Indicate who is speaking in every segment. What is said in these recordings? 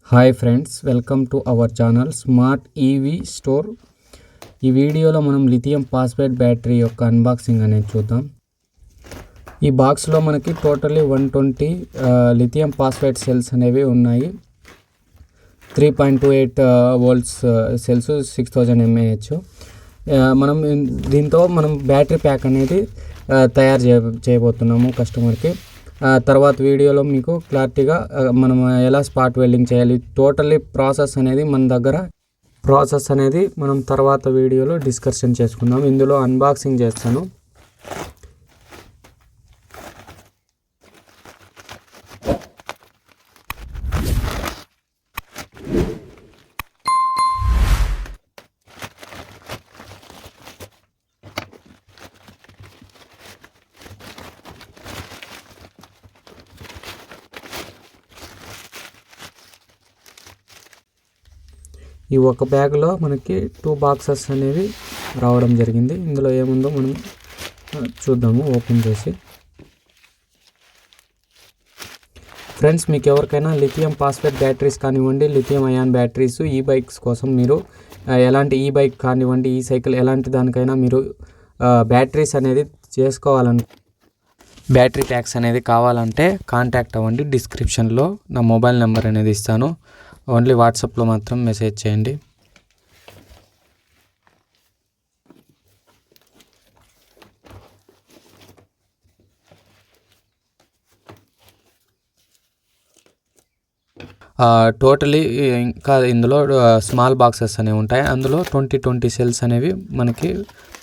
Speaker 1: Hi friends, welcome to our channel smart EV store. ఈ వీడియోలో మనం లిథియం ఫాస్ఫేట్ బ్యాటరీ యొక్క అన్బాక్సింగ్ అనేది చూద్దాం. ఈ బాక్స్లో మనకి టోటల్లీ 120 లిథియం ఫాస్ఫేట్ సెల్స్ అనేవి ఉన్నాయి. 3.28 వోల్ట్స్ సెల్స్, 6000 mAh. మనం దీంతో బ్యాటరీ ప్యాక్ అనేది తయారు చేయబోతున్నాము కస్టమర్కి. తర్వాత వీడియోలో మీకు క్లారిటీగా మనం ఎలా స్పాట్ వెల్డింగ్ చేయాలి, టోటల్లీ ప్రాసెస్ అనేది మనం తర్వాత వీడియోలో డిస్కషన్ చేసుకుందాం. ఇందులో అన్బాక్సింగ్ చేస్తాను. ఈ ఒక బ్యాగ్లో మనకి 2 బాక్సెస్ అనేవి రావడం జరిగింది. ఇందులో ఏముందో మనం చూద్దాము ఓపెన్ చేసి. ఫ్రెండ్స్, మీకు ఎవరికైనా లిథియం ఫాస్ఫేట్ బ్యాటరీస్ కానివ్వండి, లిథియం అయాన్ బ్యాటరీస్ ఈ బైక్స్ కోసం మీరు ఎలాంటి ఈ బైక్ కానివ్వండి, ఈ సైకిల్ ఎలాంటి దానికైనా మీరు బ్యాటరీస్ అనేది బ్యాటరీ ప్యాక్స్ అనేది కావాలంటే కాంటాక్ట్ అవ్వండి. డిస్క్రిప్షన్లో నా మొబైల్ నెంబర్ అనేది ఇస్తాను. ఓన్లీ వాట్సాప్లో మాత్రం మెసేజ్ చేయండి. టోటలీ ఇంకా ఇందులో స్మాల్ బాక్సెస్ అనేవి ఉంటాయి. అందులో 20 సెల్స్ అనేవి మనకి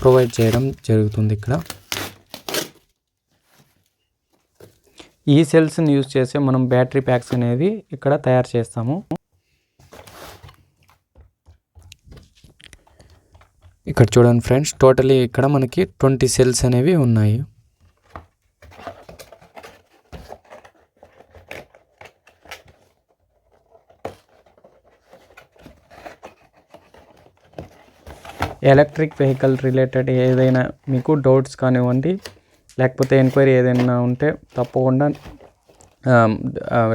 Speaker 1: ప్రొవైడ్ చేయడం జరుగుతుంది. ఇక్కడ ఈ సెల్స్ని యూజ్ చేసి మనం బ్యాటరీ ప్యాక్స్ అనేది ఇక్కడ తయారు చేస్తాము. ఇక్కడ చూడండి ఫ్రెండ్స్, టోటలీ ఇక్కడ మనకి 20 సెల్స్ అనేవి ఉన్నాయి. ఎలక్ట్రిక్ వెహికల్ రిలేటెడ్ ఏదైనా మీకు డౌట్స్ కానివ్వండి, లేకపోతే ఎంక్వైరీ ఏదైనా ఉంటే తప్పకుండా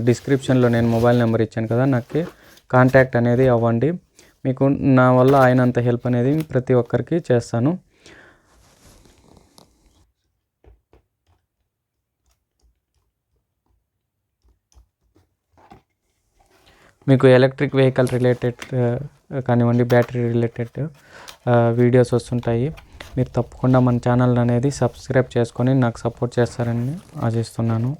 Speaker 1: డిస్క్రిప్షన్లో నేను మొబైల్ నెంబర్ ఇచ్చాను కదా, నాకు కాంటాక్ట్ అనేది అవ్వండి. మీకు నా వల్ల అయినంత హెల్ప్ అనేది ప్రతి ఒక్కరికి చేస్తాను. మీకు ఎలక్ట్రిక్ వెహికల్ రిలేటెడ్ కానివ్వండి, బ్యాటరీ రిలేటెడ్ వీడియోస్ వస్తుంటాయి. మీరు తప్పకుండా మన ఛానల్ అనేది సబ్స్క్రైబ్ చేసుకొని నాకు సపోర్ట్ చేస్తారని ఆశిస్తున్నాను.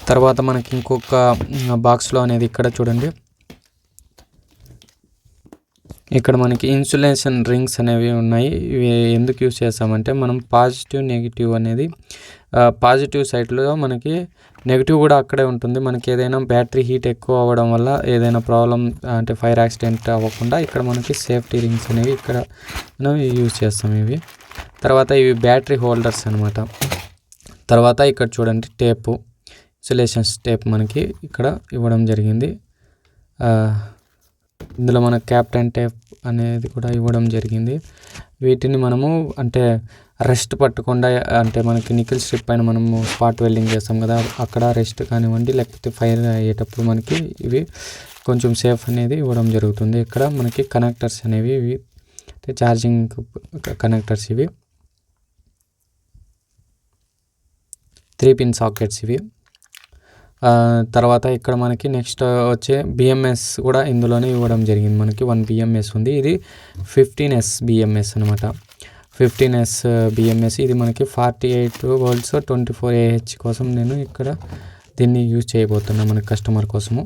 Speaker 1: తర్వాత మనకి ఇంకొక బాక్స్లో అనేది ఇక్కడ చూడండి, ఇక్కడ మనకి ఇన్సులేషన్ రింగ్స్ అనేవి ఉన్నాయి. ఇవి ఎందుకు యూజ్ చేస్తామంటే మనం పాజిటివ్ నెగిటివ్ అనేది పాజిటివ్ సైడ్లో మనకి నెగిటివ్ కూడా అక్కడే ఉంటుంది. మనకి ఏదైనా బ్యాటరీ హీట్ ఎక్కువ అవ్వడం వల్ల ఏదైనా ప్రాబ్లం అంటే ఫైర్ యాక్సిడెంట్ అవ్వకుండా ఇక్కడ మనకి సేఫ్టీ రింగ్స్ అనేవి ఇక్కడ మనం యూజ్ చేస్తాం ఇవి. తర్వాత ఇవి బ్యాటరీ హోల్డర్స్ అనమాట. తర్వాత ఇక్కడ చూడండి టేపు, ఇన్సులేషన్స్ టేప్ మనకి ఇక్కడ ఇవ్వడం జరిగింది. ఇందులో మన క్యాప్టెన్ టేప్ అనేది కూడా ఇవ్వడం జరిగింది. వీటిని మనము అంటే రెస్ట్ పట్టకుండా, అంటే మనకి నికిల్ స్ట్రిప్ పైన మనము స్పాట్ వెల్డింగ్ చేస్తాం కదా, అక్కడ రెస్ట్ కానివ్వండి, లేకపోతే ఫైర్ అయ్యేటప్పుడు మనకి ఇవి కొంచెం సేఫ్ అనేది ఇవ్వడం జరుగుతుంది. ఇక్కడ మనకి కనెక్టర్స్ అనేవి ఇవి ఛార్జింగ్ కనెక్టర్స్, ఇవి 3 పిన్ సాకెట్స్ ఇవి. తర్వాత ఇక్కడ మనకి నెక్స్ట్ వచ్చే BMS కూడా ఇందులోనే ఇవ్వడం జరిగింది. మనకి 1 BMS ఉంది. ఇది 15S BMS అనమాట. 15S BMS ఇది మనకి 48 వోల్ట్స్ 24 AH కోసం నేను ఇక్కడ దీన్ని యూజ్ చేయబోతున్నా మన కస్టమర్ కోసము.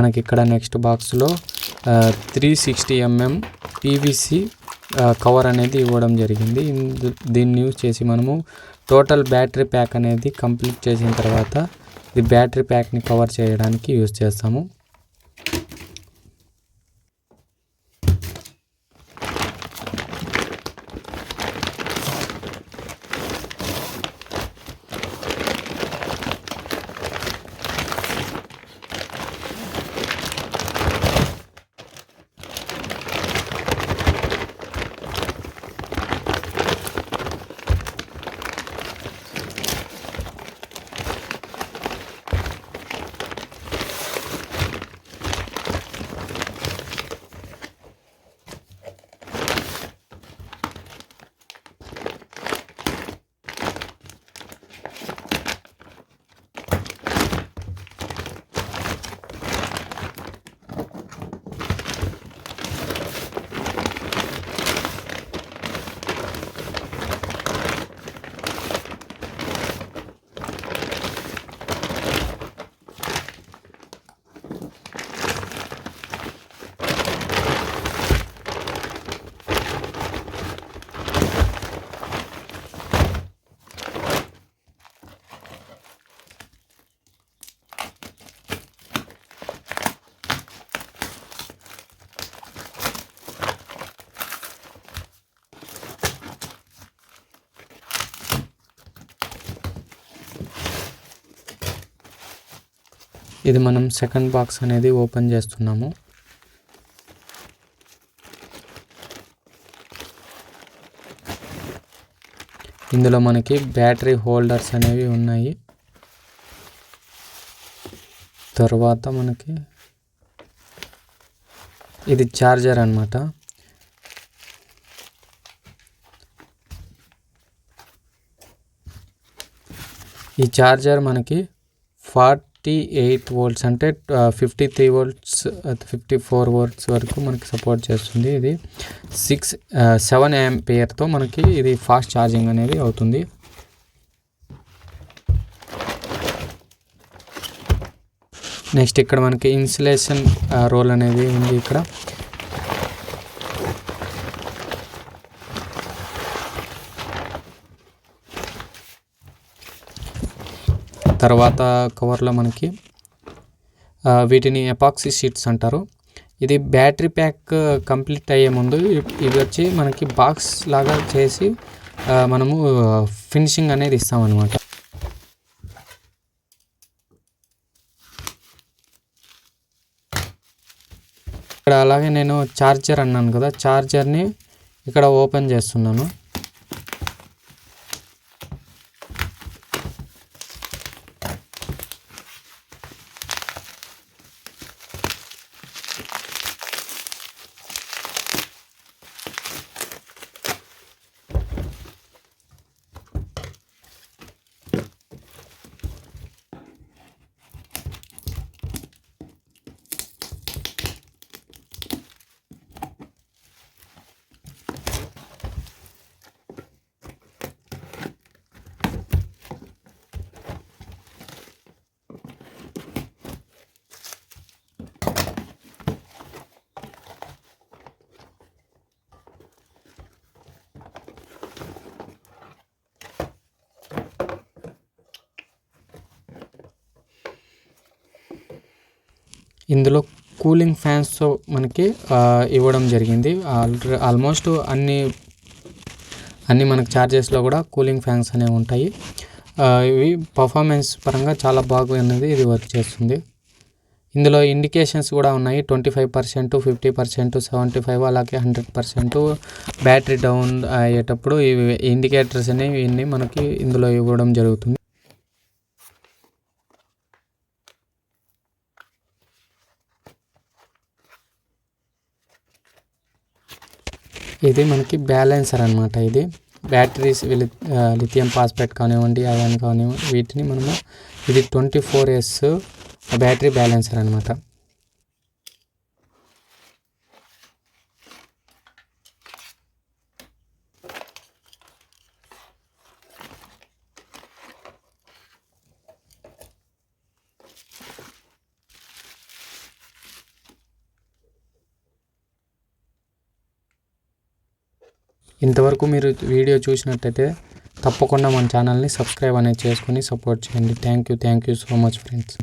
Speaker 1: మనకి ఇక్కడ నెక్స్ట్ బాక్స్లో 360 mm పీవీసీ కవర్ అనేది ఇవ్వడం జరిగింది. దీన్ని యూజ్ చేసి మనము టోటల్ బ్యాటరీ ప్యాక్ అనేది కంప్లీట్ చేసిన తర్వాత ఈ బ్యాటరీ ప్యాక్ని కవర్ చేయడానికి యూజ్ చేస్తాము. ఇది మనం సెకండ్ బాక్స్ అనేది ఓపెన్ చేస్తున్నాము. ఇందులో మనకి బ్యాటరీ హోల్డర్స్ అనేవి ఉన్నాయి. తర్వాత మనకి ఇది ఛార్జర్ అన్నమాట. ఈ ఛార్జర్ మనకి 48 volts అంటే 53 volts 54 volts వరకు మనకి సపోర్ట్ చేస్తుంది. ఇది 7 ఆంపియర్తో మనకి ఇది ఫాస్ట్ ఛార్జింగ్ అనేది అవుతుంది. నెక్స్ట్ ఇక్కడ మనకి ఇన్సులేషన్ రోల్ అనేది ఉంది. ఇక్కడ తర్వాత కవర్లో మనకి వీటిని ఎపాక్సీ షీట్స్ అంటారు. ఇది బ్యాటరీ ప్యాక్ కంప్లీట్ అయ్యే ముందు ఇది వచ్చి మనకి బాక్స్ లాగా చేసి మనము ఫినిషింగ్ అనేది ఇస్తామన్నమాట. ఇక్కడ అలాగే నేను ఛార్జర్ అన్నాను కదా, ఛార్జర్ని ఇక్కడ ఓపెన్ చేస్తున్నాను. ఇందులో కూలింగ్ ఫ్యాన్స్ మనకి ఇవ్వడం జరిగింది. ఆల్మోస్ట్ అన్ని మనకి ఛార్జెస్లో కూడా కూలింగ్ ఫ్యాన్స్ అనేవి ఉంటాయి. ఇవి పర్ఫార్మెన్స్ పరంగా చాలా బాగా అనేది ఇది వర్క్ చేస్తుంది. ఇందులో ఇండికేషన్స్ కూడా ఉన్నాయి. 25%, 50%, 75, అలాగే 100% బ్యాటరీ డౌన్ అయ్యేటప్పుడు ఇవి ఇండికేటర్స్ అనేవి ఇన్ని మనకి ఇందులో ఇవ్వడం జరుగుతుంది. ఇది మనకి బ్యాలెన్సర్ అనమాట. ఇది బ్యాటరీస్ లిథియం ఫాస్ఫేట్ కానివ్వండి, అయాన్ కానివ్వండి, వీటిని మనము ఇది 24S బ్యాటరీ బ్యాలెన్సర్ అనమాట. ఇంతవరకు మీరు వీడియో చూసినట్టయితే తప్పకుండా మన ఛానల్ని సబ్స్క్రైబ్ అనేది చేసుకొని సపోర్ట్ చేయండి. Thank you so much friends.